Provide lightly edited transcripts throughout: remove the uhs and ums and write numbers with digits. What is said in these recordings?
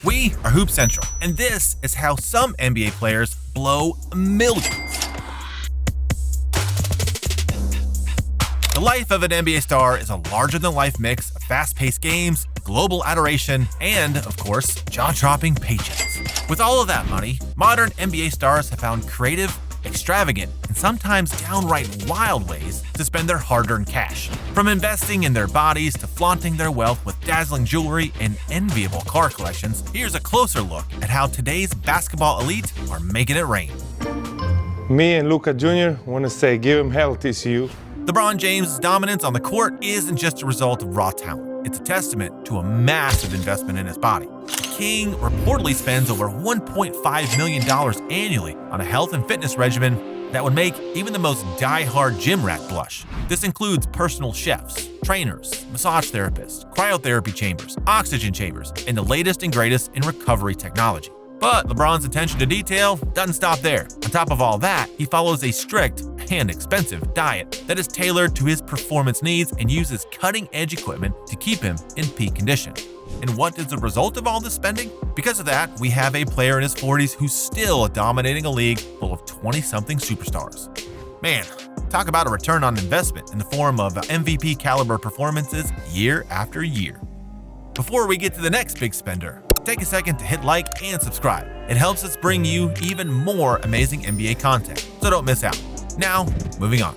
We are Hoop Central, and this is how some NBA players blow millions. The life of an NBA star is a larger-than-life mix of fast-paced games, global adoration, and, of course, jaw-dropping paychecks. With all of that money, modern NBA stars have found creative, extravagant, and sometimes downright wild ways to spend their hard-earned cash. From investing in their bodies to flaunting their wealth with dazzling jewelry and enviable car collections, here's a closer look at how today's basketball elite are making it rain. Me and Luka Jr. want to say give him hell, TCU. LeBron James' dominance on the court isn't just a result of raw talent. It's a testament to a massive investment in his body. The King reportedly spends over $1.5 million annually on a health and fitness regimen that would make even the most die-hard gym rat blush. This includes personal chefs, trainers, massage therapists, cryotherapy chambers, oxygen chambers, and the latest and greatest in recovery technology. But LeBron's attention to detail doesn't stop there. On top of all that, he follows a strict and expensive diet that is tailored to his performance needs and uses cutting-edge equipment to keep him in peak condition. And what is the result of all this spending? Because of that, we have a player in his 40s who's still dominating a league full of 20-something superstars. Man, talk about a return on investment in the form of MVP caliber performances year after year. Before we get to the next big spender, take a second to hit like and subscribe. It helps us bring you even more amazing NBA content, so don't miss out. Now, moving on.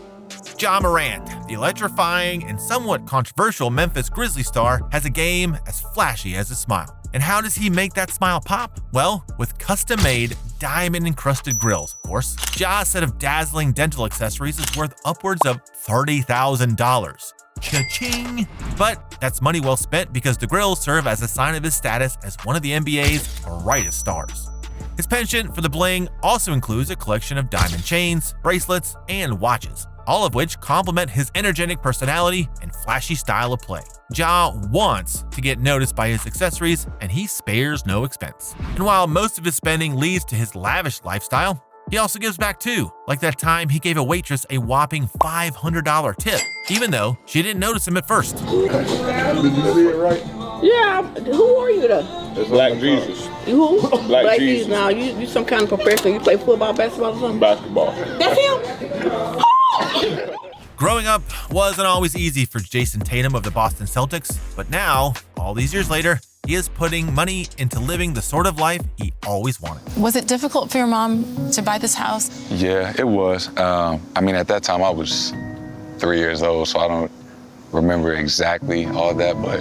Ja Morant, the electrifying and somewhat controversial Memphis Grizzlies star, has a game as flashy as a smile. And how does he make that smile pop? Well, with custom-made, diamond-encrusted grills, of course. Ja's set of dazzling dental accessories is worth upwards of $30,000. Cha-ching! But that's money well spent because the grills serve as a sign of his status as one of the NBA's brightest stars. His penchant for the bling also includes a collection of diamond chains, bracelets, and watches, all of which complement his energetic personality and flashy style of play. Ja wants to get noticed by his accessories, and he spares no expense. And while most of his spending leads to his lavish lifestyle, he also gives back too, like that time he gave a waitress a whopping $500 tip, even though she didn't notice him at first. Did you see it right? Yeah, who are you though? It's Black Jesus. You who? Black Jesus. Now, you some kind of professional. You play football, basketball, or something? Basketball. That's him? Growing up wasn't always easy for Jayson Tatum of the Boston Celtics, but now, all these years later, he is putting money into living the sort of life he always wanted. Was it difficult for your mom to buy this house? Yeah, it was. At that time I was 3 years old, so I don't remember exactly all that, but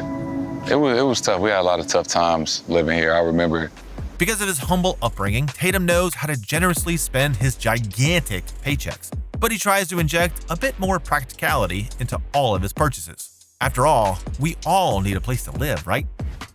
it was tough. We had a lot of tough times living here. I remember. Because of his humble upbringing, Tatum knows how to generously spend his gigantic paychecks, but he tries to inject a bit more practicality into all of his purchases. After all, we all need a place to live, right?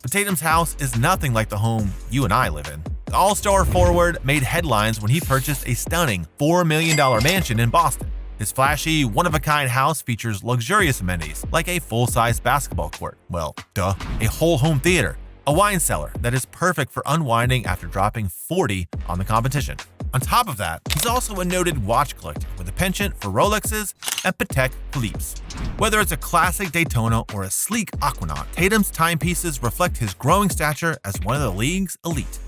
But Tatum's house is nothing like the home you and I live in. The All-Star forward made headlines when he purchased a stunning $4 million mansion in Boston. His flashy, one-of-a-kind house features luxurious amenities like a full-size basketball court, a whole home theater, a wine cellar that is perfect for unwinding after dropping 40 on the competition. On top of that, he's also a noted watch collector with a penchant for Rolexes and Patek Philippe's. Whether it's a classic Daytona or a sleek Aquanaut, Tatum's timepieces reflect his growing stature as one of the league's elite.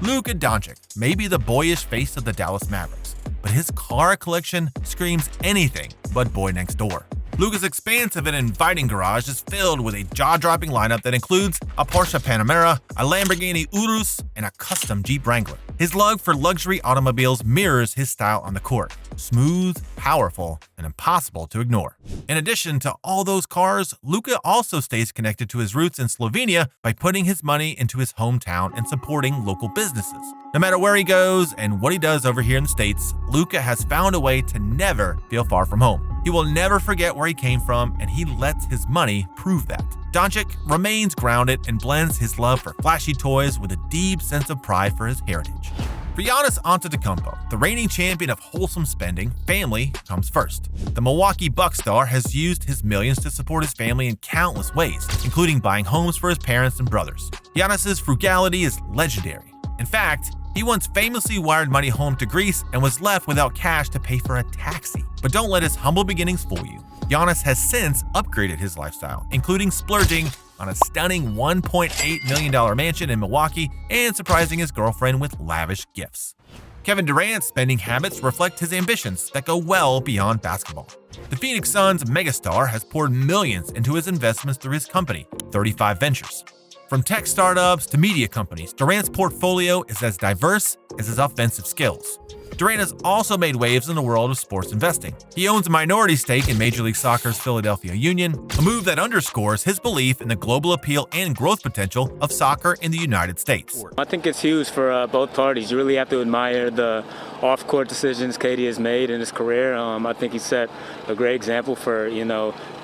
Luka Doncic may be the boyish face of the Dallas Mavericks, but his car collection screams anything but boy next door. Luka's expansive and inviting garage is filled with a jaw-dropping lineup that includes a Porsche Panamera, a Lamborghini Urus, and a custom Jeep Wrangler. His love for luxury automobiles mirrors his style on the court: smooth, powerful, and impossible to ignore. In addition to all those cars, Luka also stays connected to his roots in Slovenia by putting his money into his hometown and supporting local businesses. No matter where he goes and what he does over here in the States, Luka has found a way to never feel far from home. He will never forget where he came from, and he lets his money prove that. Doncic remains grounded and blends his love for flashy toys with a deep sense of pride for his heritage. For Giannis Antetokounmpo, the reigning champion of wholesome spending, family comes first. The Milwaukee Bucks star has used his millions to support his family in countless ways, including buying homes for his parents and brothers. Giannis's frugality is legendary. In fact, he once famously wired money home to Greece and was left without cash to pay for a taxi. But don't let his humble beginnings fool you. Giannis has since upgraded his lifestyle, including splurging on a stunning $1.8 million mansion in Milwaukee and surprising his girlfriend with lavish gifts. Kevin Durant's spending habits reflect his ambitions that go well beyond basketball. The Phoenix Suns megastar has poured millions into his investments through his company, 35 Ventures. From tech startups to media companies, Durant's portfolio is as diverse as his offensive skills. Durant has also made waves in the world of sports investing. He owns a minority stake in Major League Soccer's Philadelphia Union, a move that underscores his belief in the global appeal and growth potential of soccer in the United States. I think it's huge for both parties. You really have to admire the off-court decisions KD has made in his career. I think he set a great example for,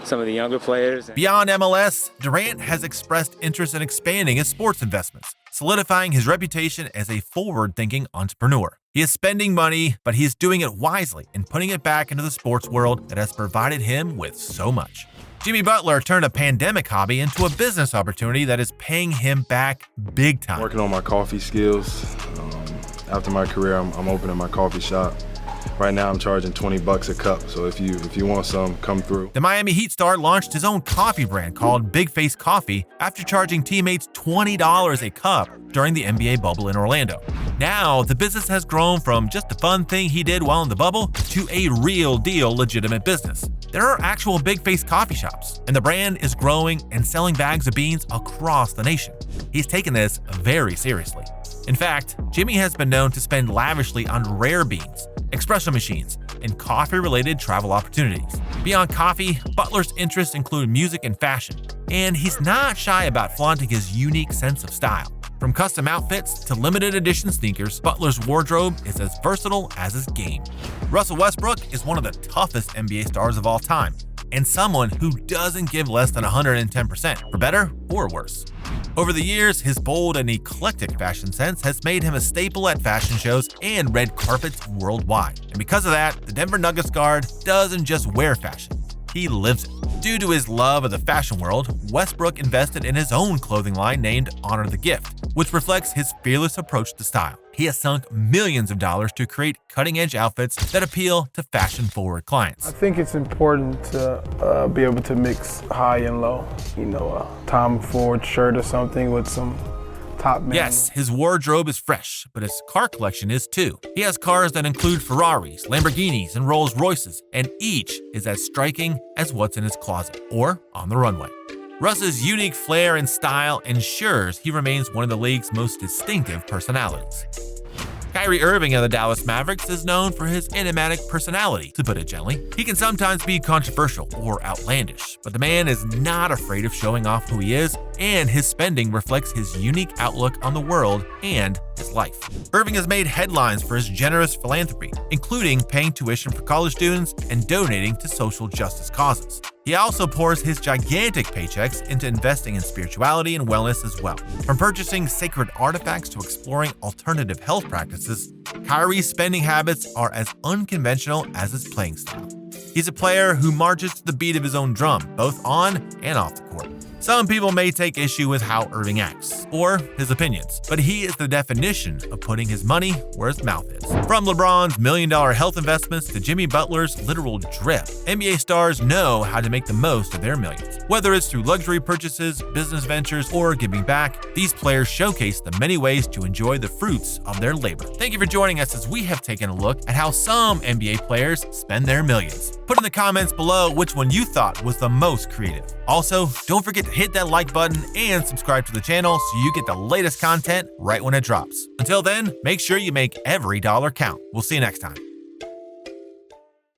some of the younger players. Beyond MLS, Durant has expressed interest in expanding his sports investments, solidifying his reputation as a forward-thinking entrepreneur. He is spending money, but he is doing it wisely and putting it back into the sports world that has provided him with so much. Jimmy Butler turned a pandemic hobby into a business opportunity that is paying him back big time. Working on my coffee skills. After my career, I'm opening my coffee shop. Right now, I'm charging $20 a cup, so if you want some, come through. The Miami Heat star launched his own coffee brand called Big Face Coffee after charging teammates $20 a cup during the NBA bubble in Orlando. Now, the business has grown from just a fun thing he did while in the bubble to a real deal legitimate business. There are actual Big Face coffee shops, and the brand is growing and selling bags of beans across the nation. He's taken this very seriously. In fact, Jimmy has been known to spend lavishly on rare beans, espresso machines, and coffee-related travel opportunities. Beyond coffee, Butler's interests include music and fashion, and he's not shy about flaunting his unique sense of style. From custom outfits to limited edition sneakers, Butler's wardrobe is as versatile as his game. Russel Westbrook is one of the toughest NBA stars of all time, and someone who doesn't give less than 110%, for better or worse. Over the years, his bold and eclectic fashion sense has made him a staple at fashion shows and red carpets worldwide. And because of that, the Denver Nuggets guard doesn't just wear fashion, he lives it. Due to his love of the fashion world, Westbrook invested in his own clothing line named Honor the Gift, which reflects his fearless approach to style. He has sunk millions of dollars to create cutting-edge outfits that appeal to fashion-forward clients. I think it's important to be able to mix high and low. A Tom Ford shirt or something with some top man. Yes, his wardrobe is fresh, but his car collection is too. He has cars that include Ferraris, Lamborghinis, and Rolls Royces, and each is as striking as what's in his closet or on the runway. Russ's unique flair and style ensures he remains one of the league's most distinctive personalities. Kyrie Irving of the Dallas Mavericks is known for his enigmatic personality, to put it gently. He can sometimes be controversial or outlandish, but the man is not afraid of showing off who he is, and his spending reflects his unique outlook on the world and his life. Irving has made headlines for his generous philanthropy, including paying tuition for college students and donating to social justice causes. He also pours his gigantic paychecks into investing in spirituality and wellness as well. From purchasing sacred artifacts to exploring alternative health practices, Kyrie's spending habits are as unconventional as his playing style. He's a player who marches to the beat of his own drum, both on and off the court. Some people may take issue with how Irving acts, or his opinions, but he is the definition of putting his money where his mouth is. From LeBron's million-dollar health investments to Jimmy Butler's literal drip, NBA stars know how to make the most of their millions. Whether it's through luxury purchases, business ventures, or giving back, these players showcase the many ways to enjoy the fruits of their labor. Thank you for joining us as we have taken a look at how some NBA players spend their millions. Put in the comments below which one you thought was the most creative. Also, don't forget to hit that like button and subscribe to the channel so you get the latest content right when it drops. Until then, make sure you make every dollar count. We'll see you next time.